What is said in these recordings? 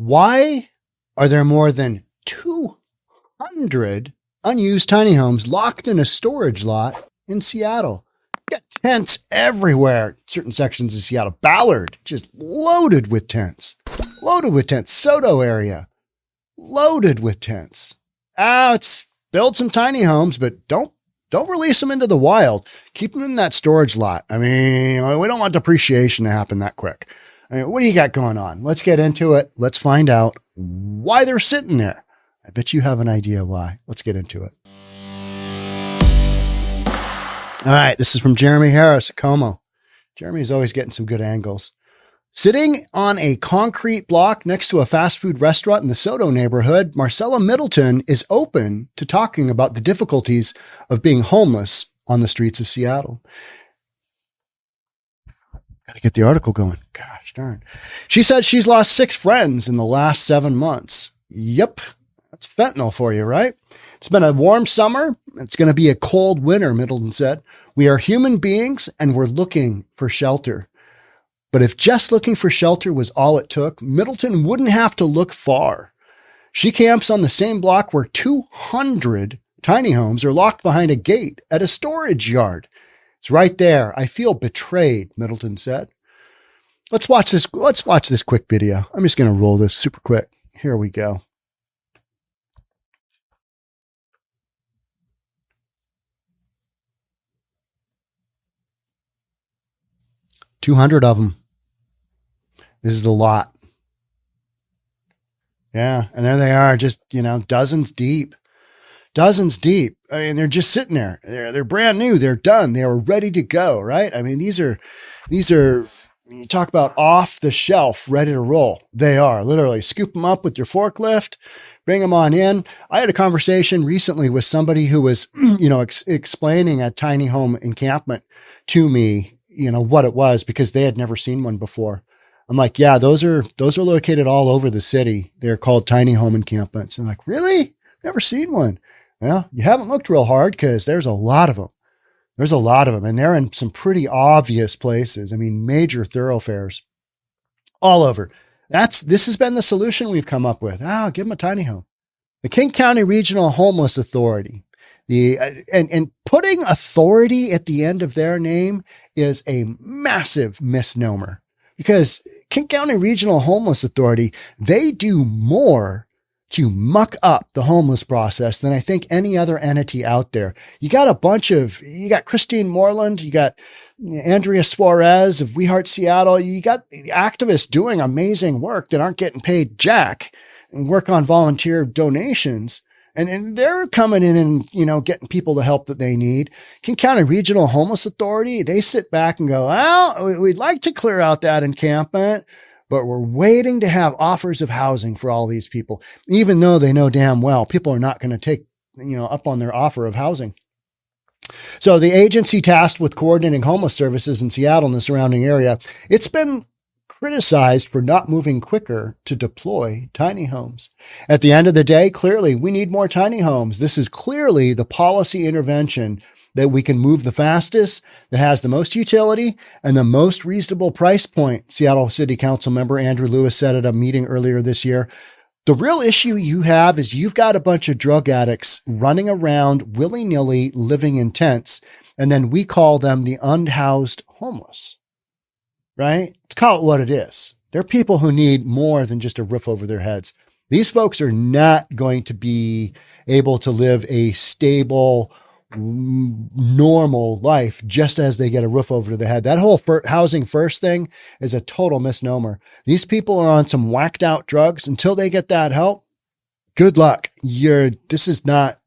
Why are there more than 200 unused tiny homes locked in a storage lot in Seattle? You got tents everywhere. Certain sections of Seattle. Ballard, just loaded with tents. Loaded with tents. SoDo area, loaded with tents. It's build some tiny homes, but don't release them into the wild. Keep them in that storage lot. I mean, we don't want depreciation to happen that quick. I mean, what do you got going on? Let's get into it. Let's find out why they're sitting there. I bet you have an idea why. Let's get into it. All right. This is from Jeremy Harris, Como. Jeremy's always getting some good angles. Sitting on a concrete block next to a fast food restaurant in the SoDo neighborhood, Marcella Middleton is open to talking about the difficulties of being homeless on the streets of Seattle. Got to get the article going. Gosh darn. She said she's lost 6 friends in the last 7 months. Yep. That's fentanyl for you, right? It's been a warm summer. It's going to be a cold winter, Middleton said. We are human beings and we're looking for shelter. But if just looking for shelter was all it took, Middleton wouldn't have to look far. She camps on the same block where 200 tiny homes are locked behind a gate at a storage yard. It's right there. I feel betrayed, Middleton said. Let's watch this quick video. I'm just going to roll this super quick. Here we go. $200 of them. This is the lot. Yeah. And there they are, just, dozens deep. Dozens deep. I mean, they're just sitting there. They're brand new. They're done. They are ready to go, right? I mean, these are, you talk about off the shelf, ready to roll. They are literally scoop them up with your forklift, bring them on in. I had a conversation recently with somebody who was, explaining a tiny home encampment to me, what it was, because they had never seen one before. I'm like, yeah, those are located all over the city. They're called tiny home encampments. And I'm like, really? Never seen one. Well, you haven't looked real hard because there's a lot of them. There's a lot of them, and they're in some pretty obvious places. I mean, major thoroughfares all over. This has been the solution we've come up with. Give them a tiny home. The King County Regional Homeless Authority, and putting authority at the end of their name is a massive misnomer, because King County Regional Homeless Authority, they do more to muck up the homeless process than I think any other entity out there. You got Christine Moreland, you got Andrea Suarez of We Heart Seattle. You got activists doing amazing work that aren't getting paid jack and work on volunteer donations. And they're coming in and, getting people the help that they need. King County Regional Homeless Authority, they sit back and go, well, we'd like to clear out that encampment, but we're waiting to have offers of housing for all these people, even though they know damn well people are not going to take, up on their offer of housing. So the agency tasked with coordinating homeless services in Seattle and the surrounding area, it's been criticized for not moving quicker to deploy tiny homes. At the end of the day, clearly, we need more tiny homes. This is clearly the policy intervention that we can move the fastest, that has the most utility and the most reasonable price point, Seattle City Council member Andrew Lewis said at a meeting earlier this year. The real issue you have is you've got a bunch of drug addicts running around willy-nilly living in tents, and then we call them the unhoused homeless, right? Let's call it what it is. They're people who need more than just a roof over their heads. These folks are not going to be able to live a stable, normal life just as they get a roof over their head. That whole housing first thing is a total misnomer. These people are on some whacked out drugs. Until they get that help, good luck. This is not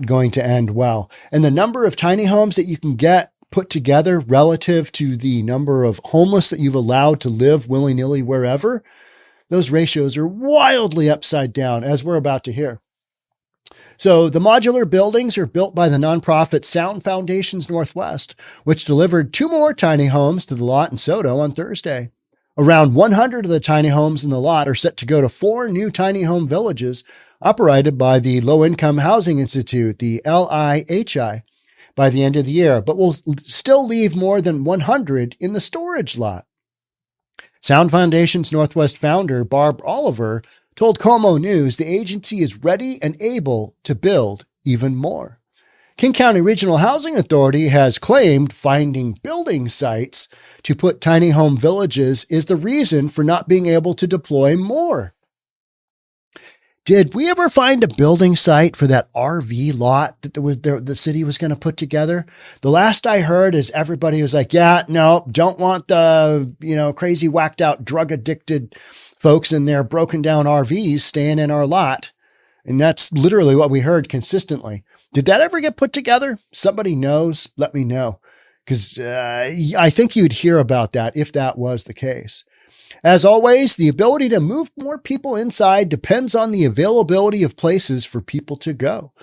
going to end well. And the number of tiny homes that you can get put together relative to the number of homeless that you've allowed to live willy-nilly wherever, those ratios are wildly upside down, as we're about to hear. So the modular buildings are built by the nonprofit Sound Foundations Northwest, which delivered 2 more tiny homes to the lot in SoDo on Thursday. Around 100 of the tiny homes in the lot are set to go to 4 new tiny home villages operated by the Low Income Housing Institute, the LIHI, by the end of the year, but will still leave more than 100 in the storage lot. Sound Foundation's Northwest founder, Barb Oliver, told Como News the agency is ready and able to build even more. King County Regional Housing Authority has claimed finding building sites to put tiny home villages is the reason for not being able to deploy more. Did we ever find a building site for that RV lot that the city was going to put together? The last I heard is everybody was like, yeah, no, don't want the, crazy whacked out drug addicted folks in their broken down RVs staying in our lot. And that's literally what we heard consistently. Did that ever get put together? Somebody knows. Let me know. Because I think you'd hear about that if that was the case. As always, the ability to move more people inside depends on the availability of places for people to go.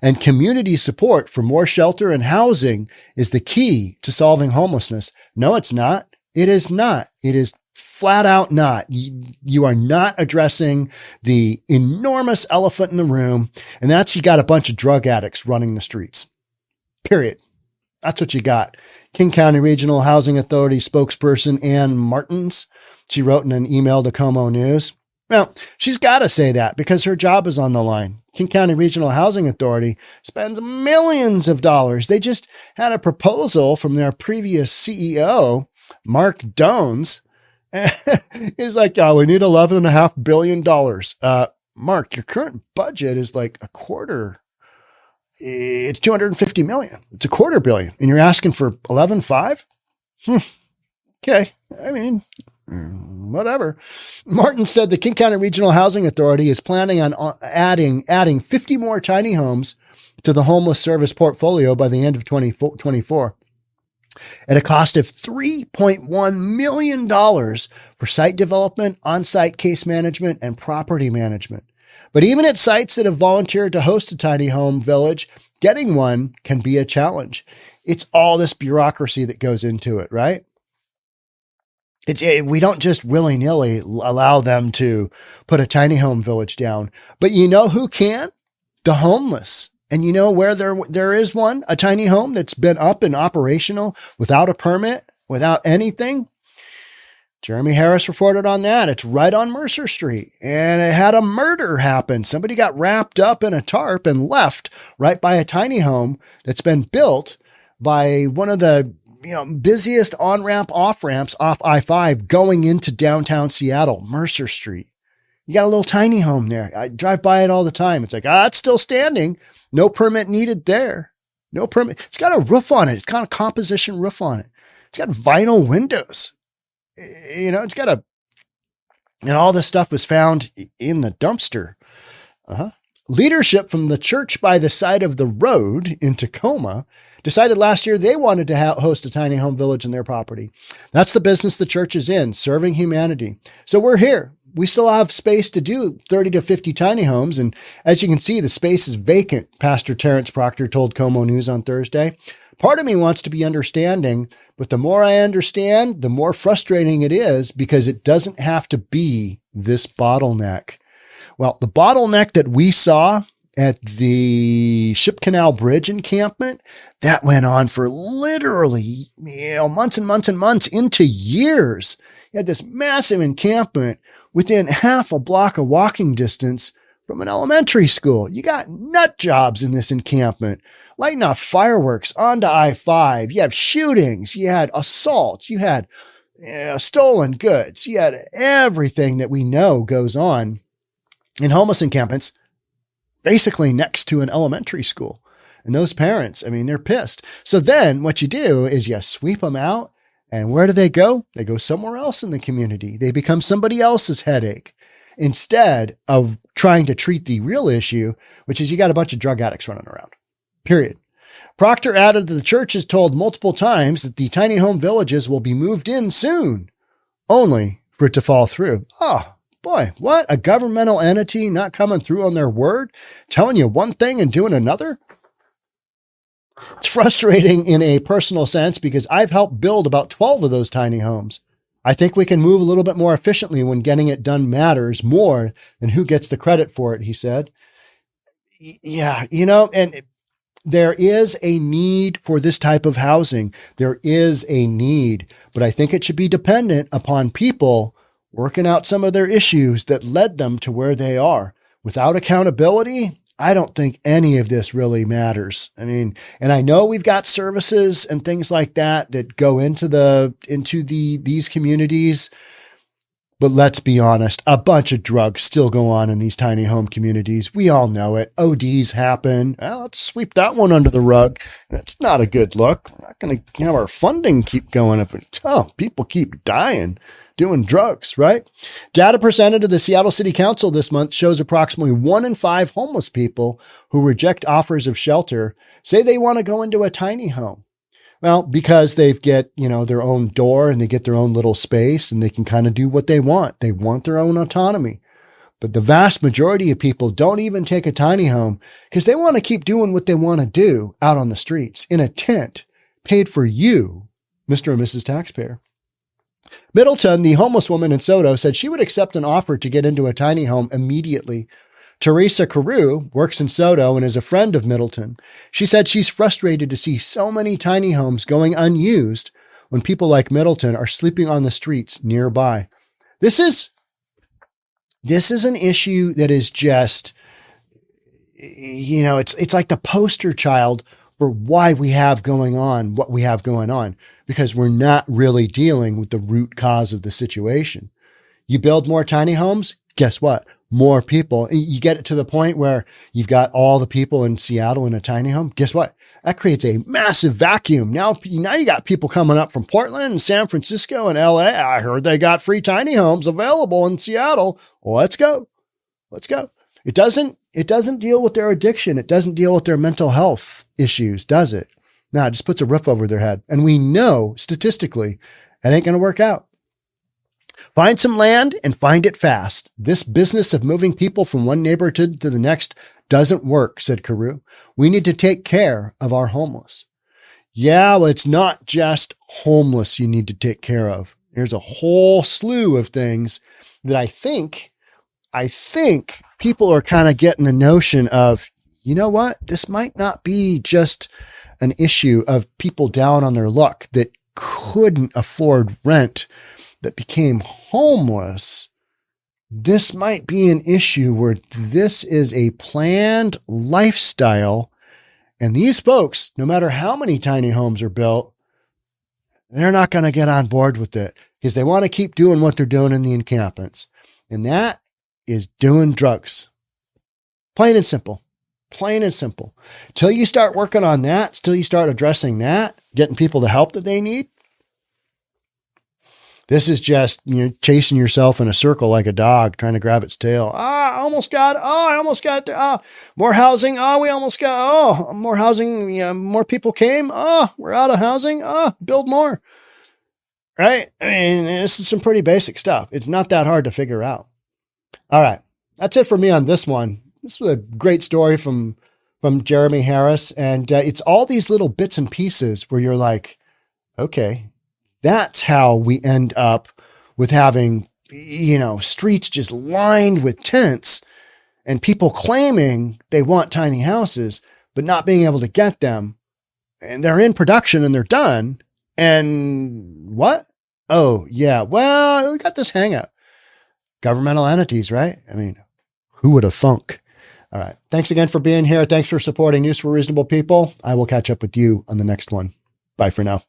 And community support for more shelter and housing is the key to solving homelessness. No, it's not. It is not. It is flat out not. You are not addressing the enormous elephant in the room, and that's you got a bunch of drug addicts running the streets. Period. That's what you got. King County Regional Housing Authority spokesperson Ann Martins, she wrote in an email to Como News. Well, she's got to say that because her job is on the line. King County Regional Housing Authority spends millions of dollars. They just had a proposal from their previous CEO, Mark Dones. He's like, we need $11.5 billion. Mark, your current budget is like a quarter. It's $250 million. It's a $250 million. And you're asking for 11.5? Okay. I mean, whatever. Martin said the King County Regional Housing Authority is planning on adding 50 more tiny homes to the homeless service portfolio by the end of 2024 at a cost of $3.1 million for site development, on-site case management, and property management. But even at sites that have volunteered to host a tiny home village, getting one can be a challenge. It's all this bureaucracy that goes into it, right? We don't just willy-nilly allow them to put a tiny home village down. But you know who can? The homeless. And you know where there is one, a tiny home that's been up and operational without a permit, without anything? Jeremy Harris reported on that. It's right on Mercer Street. And it had a murder happen. Somebody got wrapped up in a tarp and left right by a tiny home that's been built by one of the busiest on-ramp, off-ramps off I-5 going into downtown Seattle, Mercer Street. You got a little tiny home there. I drive by it all the time. It's like, it's still standing. No permit needed there. No permit. It's got a roof on it. It's got a composition roof on it. It's got vinyl windows. It's got and all this stuff was found in the dumpster. Leadership from the church by the side of the road in Tacoma decided last year they wanted to host a tiny home village in their property. That's the business the church is in, serving humanity. So we're here. We still have space to do 30 to 50 tiny homes. And as you can see, the space is vacant, Pastor Terrence Proctor told Como News on Thursday. Part of me wants to be understanding, but the more I understand, the more frustrating it is because it doesn't have to be this bottleneck. Well, the bottleneck that we saw at the Ship Canal Bridge encampment, that went on for literally, months and months and months into years. You had this massive encampment within half a block of walking distance from an elementary school. You got nut jobs in this encampment, lighting off fireworks onto I-5. You have shootings. You had assaults. You had stolen goods. You had everything that we know goes on in homeless encampments, basically next to an elementary school. And those parents, they're pissed. So then what you do is you sweep them out. And where do they go? They go somewhere else in the community. They become somebody else's headache instead of trying to treat the real issue, which is you got a bunch of drug addicts running around. Period. Proctor added that the church has told multiple times that the tiny home villages will be moved in soon, only for it to fall through. Oh, boy, what? A governmental entity not coming through on their word, telling you one thing and doing another? It's frustrating in a personal sense because I've helped build about 12 of those tiny homes. I think we can move a little bit more efficiently when getting it done matters more than who gets the credit for it, he said. Yeah, and There is a need for this type of housing. There is a need, but I think it should be dependent upon people working out some of their issues that led them to where they are. Without accountability, I don't think any of this really matters. I mean, and I know we've got services and things like that that go into these communities. But let's be honest, a bunch of drugs still go on in these tiny home communities. We all know it. ODs happen. Well, let's sweep that one under the rug. That's not a good look. We're not going to have our funding keep going up. People keep dying doing drugs, right? Data presented to the Seattle City Council this month shows approximately 1 in 5 homeless people who reject offers of shelter say they want to go into a tiny home. Well, because they get, their own door and they get their own little space and they can kind of do what they want. They want their own autonomy. But the vast majority of people don't even take a tiny home because they want to keep doing what they want to do out on the streets in a tent paid for you, Mr. and Mrs. Taxpayer. Middleton, the homeless woman in SoDo, said she would accept an offer to get into a tiny home immediately. Teresa Carew works in SoDo and is a friend of Middleton. She said she's frustrated to see so many tiny homes going unused when people like Middleton are sleeping on the streets nearby. This is an issue that is just, it's like the poster child for why we have going on what we have going on, because we're not really dealing with the root cause of the situation. You build more tiny homes, guess what? More people. You get it to the point where you've got all the people in Seattle in a tiny home. Guess what? That creates a massive vacuum. Now you got people coming up from Portland and San Francisco and LA. I heard they got free tiny homes available in Seattle. Well, let's go. It doesn't deal with their addiction. It doesn't deal with their mental health issues, does it? No, it just puts a roof over their head. And we know statistically it ain't going to work out. Find some land and find it fast. This business of moving people from one neighborhood to the next doesn't work, said Carew. We need to take care of our homeless. Yeah, well, it's not just homeless you need to take care of. There's a whole slew of things that I think people are kind of getting the notion of, you know what? This might not be just an issue of people down on their luck that couldn't afford rent that became homeless. This might be an issue where this is a planned lifestyle. And these folks, no matter how many tiny homes are built, they're not going to get on board with it because they want to keep doing what they're doing in the encampments. And that is doing drugs. Plain and simple. Till you start working on that, till you start addressing that, getting people the help that they need, this is just, chasing yourself in a circle like a dog trying to grab its tail. I almost got it. I almost got there. More housing. We almost got, more housing. More people came. We're out of housing. Build more. Right? I mean, this is some pretty basic stuff. It's not that hard to figure out. All right. That's it for me on this one. This was a great story from Jeremy Harris. And it's all these little bits and pieces where you're like, okay, that's how we end up with having, streets just lined with tents and people claiming they want tiny houses, but not being able to get them. And they're in production and they're done. And what? Oh, yeah. Well, we got this hang up. Governmental entities, right? I mean, who would have thunk? All right. Thanks again for being here. Thanks for supporting News for Reasonable People. I will catch up with you on the next one. Bye for now.